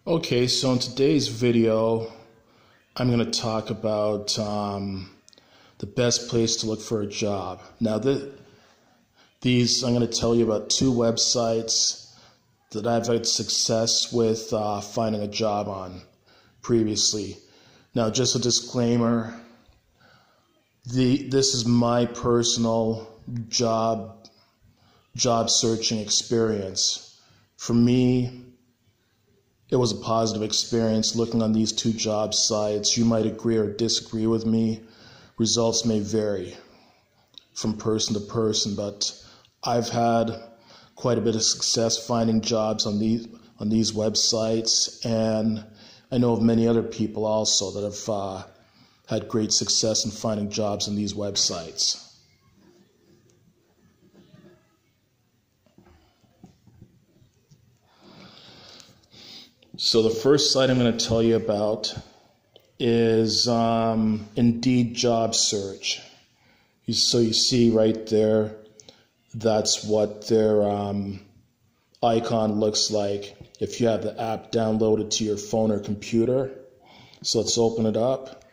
Okay, so in today's video, I'm going to talk about the best place to look for a job. Now, I'm going to tell you about two websites that I've had success with finding a job on previously. Now, just a disclaimer, this is my personal job searching experience. For me, it was a positive experience looking on these two job sites. You might agree or disagree with me. Results may vary from person to person, but I've had quite a bit of success finding jobs on these websites, and I know of many other people also that have had great success in finding jobs on these websites. So the first site I'm going to tell you about is Indeed Job Search. So you see right there, that's what their icon looks like if you have the app downloaded to your phone or computer. So let's open it up.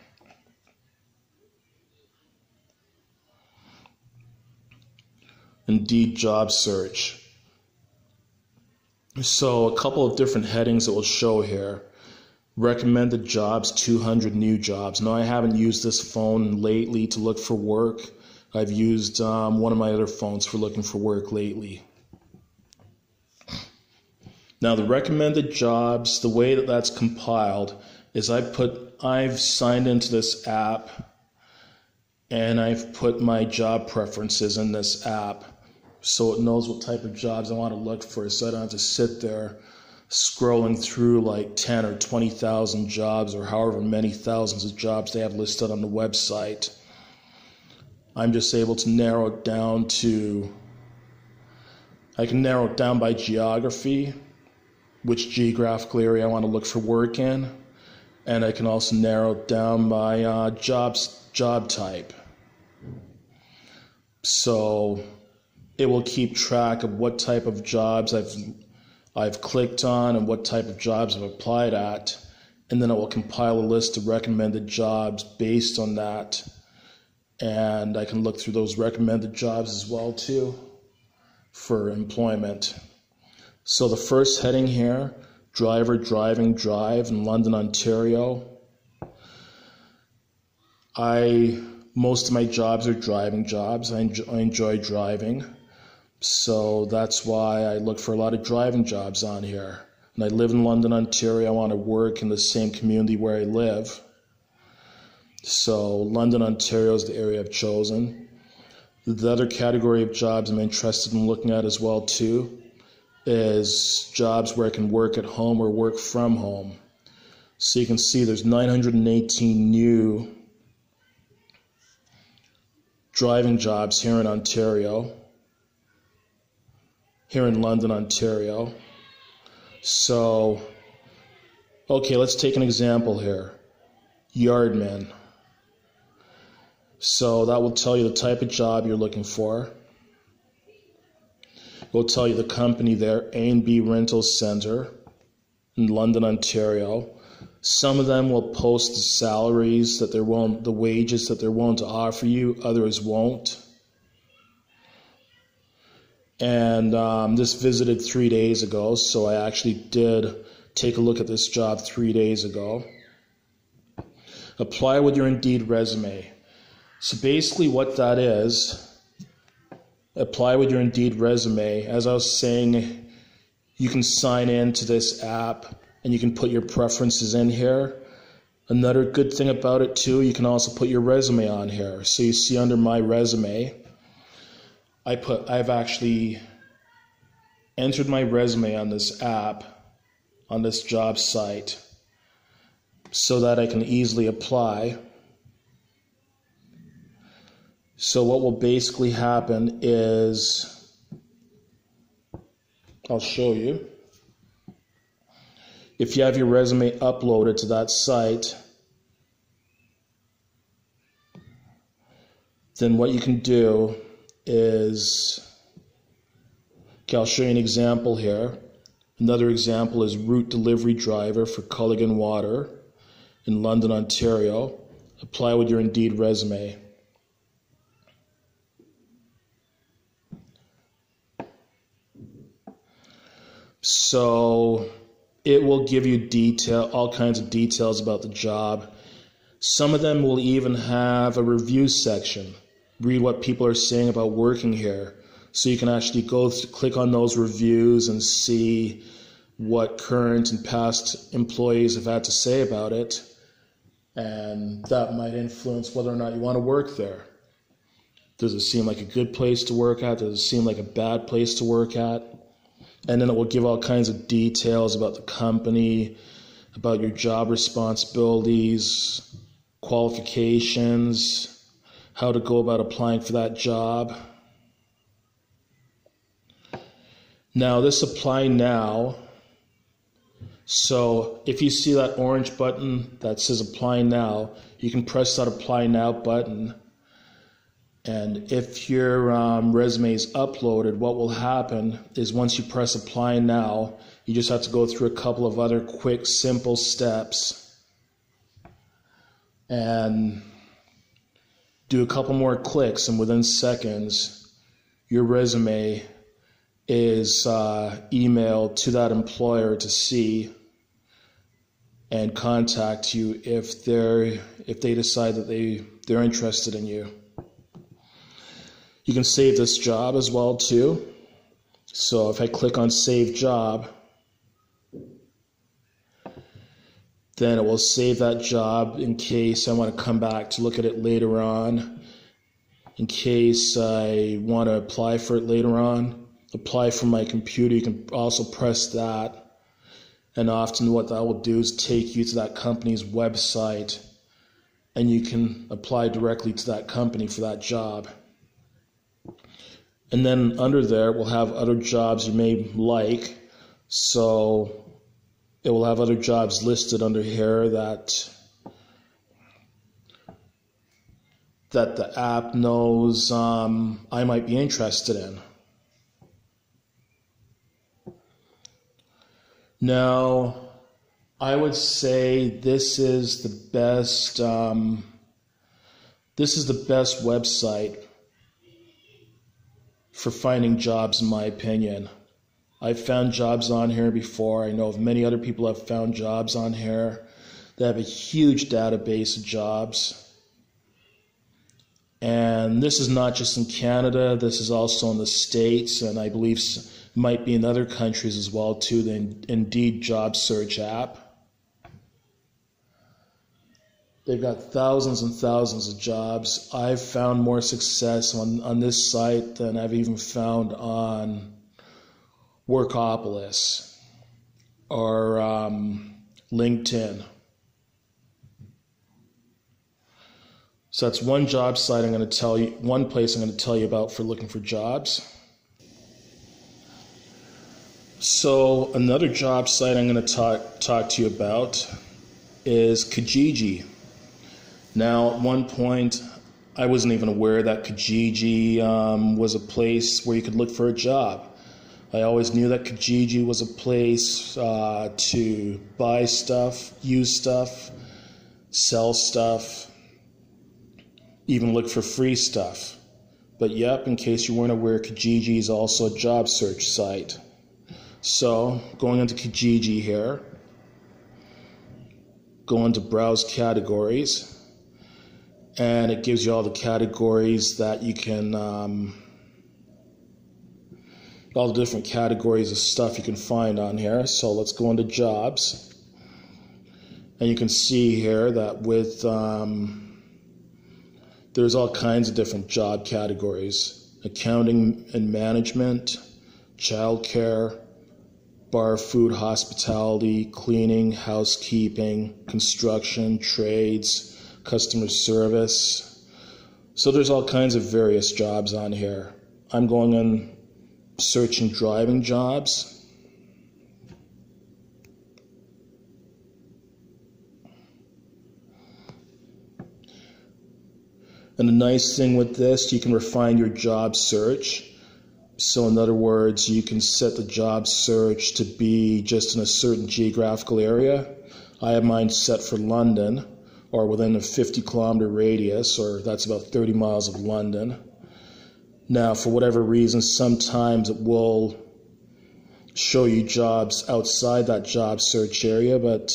Indeed Job Search. So a couple of different headings that will show here. Recommended jobs, 200 new jobs. Now, I haven't used this phone lately to look for work. I've used one of my other phones for looking for work lately. Now, the recommended jobs, the way that that's compiled is I've signed into this app and I've put my job preferences in this app, so it knows what type of jobs I want to look for, so I don't have to sit there scrolling through like 10 or 20,000 jobs or however many thousands of jobs they have listed on the website. I'm just able to narrow it down I can narrow it down by geography, which geographical area I want to look for work in, and I can also narrow it down by job type. So it will keep track of what type of jobs I've clicked on and what type of jobs I've applied at, and then it will compile a list of recommended jobs based on that, and I can look through those recommended jobs as well too for employment. So the first heading here, driver, driving, drive in London, Ontario. Most of my jobs are driving jobs. I enjoy driving. So that's why I look for a lot of driving jobs on here. And I live in London, Ontario. I want to work in the same community where I live. So London, Ontario is the area I've chosen. The other category of jobs I'm interested in looking at as well too is jobs where I can work at home or work from home. So you can see there's 918 new driving jobs here in Ontario. Here in London, Ontario. So, okay, let's take an example here. Yardman. So that will tell you the type of job you're looking for. It will tell you the company there, A&B Rental Centre in London, Ontario. Some of them will post the salaries that the wages that they're willing to offer you, others won't. And this visited 3 days ago, so I actually did take a look at this job 3 days ago. Apply with your Indeed resume. So basically what that is, apply with your Indeed resume. As I was saying, you can sign in to this app and you can put your preferences in here. Another good thing about it too, you can also put your resume on here. So you see under my resume, I've actually entered my resume on this app, on this job site, so that I can easily apply. So what will basically happen is, I'll show you. If you have your resume uploaded to that site, then what you can do is, okay, I'll show you an example here. Another example is route delivery driver for Culligan Water in London, Ontario. Apply with your Indeed resume. So it will give you all kinds of details about the job. Some of them will even have a review section. Read what people are saying about working here. So you can actually click on those reviews and see what current and past employees have had to say about it. And that might influence whether or not you want to work there. Does it seem like a good place to work at? Does it seem like a bad place to work at? And then it will give all kinds of details about the company, about your job responsibilities, qualifications, how to go about applying for that job. Now, this apply now. So if you see that orange button that says apply now, you can press that apply now button. And if your resume is uploaded, what will happen is once you press apply now, you just have to go through a couple of other quick, simple steps and do a couple more clicks, and within seconds, your resume is emailed to that employer to see and contact you if they decide that they're interested in you. You can save this job as well too. So if I click on Save Job, then it will save that job in case I want to come back to look at it later on. In case I want to apply for it later on, apply from my computer, you can also press that. And often what that will do is take you to that company's website, and you can apply directly to that company for that job. And then under there, we'll have other jobs you may like. So it will have other jobs listed under here that the app knows I might be interested in. Now, I would say this is the best website for finding jobs, in my opinion. I've found jobs on here before. I know of many other people have found jobs on here. They have a huge database of jobs. And this is not just in Canada, this is also in the States, and I believe it might be in other countries as well too, the Indeed job search app. They've got thousands and thousands of jobs. I've found more success on this site than I've even found on Workopolis or LinkedIn. So that's one job site one place I'm going to tell you about for looking for jobs. So another job site I'm going to talk to you about is Kijiji. Now, at one point, I wasn't even aware that Kijiji was a place where you could look for a job. I always knew that Kijiji was a place to buy stuff, use stuff, sell stuff, even look for free stuff. But yep, in case you weren't aware, Kijiji is also a job search site. So, going into Kijiji here, go into Browse Categories, and it gives you all the categories that you can, all the different categories of stuff you can find on here. So let's go into Jobs, and you can see here that with there's all kinds of different job categories: accounting and management, childcare, bar, food, hospitality, cleaning, housekeeping, construction, trades, customer service. So there's all kinds of various jobs on here. I'm going on searching driving jobs. And the nice thing with this, you can refine your job search. So in other words, you can set the job search to be just in a certain geographical area. I have mine set for London, or within a 50-kilometer radius, or that's about 30 miles of London. Now, for whatever reason, sometimes it will show you jobs outside that job search area, but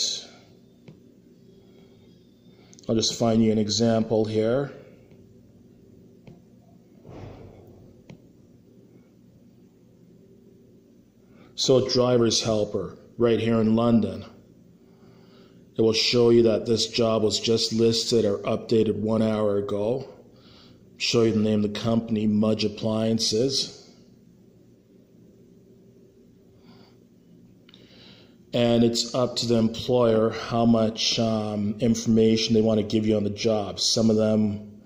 I'll just find you an example here. So, driver's helper, right here in London. It will show you that this job was just listed or updated 1 hour ago. Show you the name of the company, Mudge Appliances. And it's up to the employer how much information they want to give you on the job. Some of them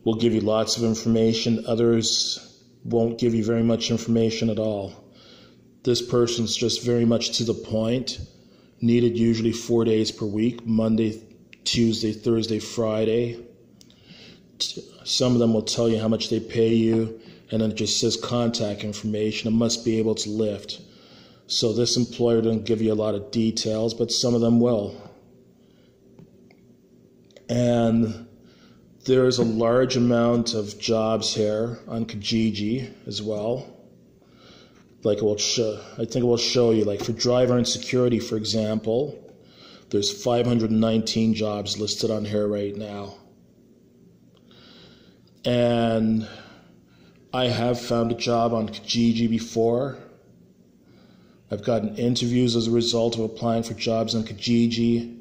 will give you lots of information. Others won't give you very much information at all. This person's just very much to the point. Needed usually 4 days per week, Monday, Tuesday, Thursday, Friday. Some of them will tell you how much they pay you, and then it just says contact information. It must be able to lift. So this employer doesn't give you a lot of details, but some of them will. And there's a large amount of jobs here on Kijiji as well. Like I think it will show you, like for driver and security, for example, there's 519 jobs listed on here right now. And I have found a job on Kijiji before. I've gotten interviews as a result of applying for jobs on Kijiji.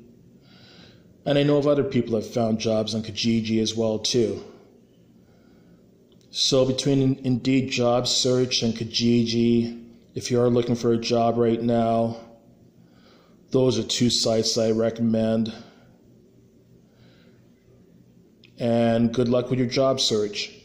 And I know of other people that have found jobs on Kijiji as well too. So between Indeed Job Search and Kijiji, if you are looking for a job right now, those are two sites I recommend. And good luck with your job search.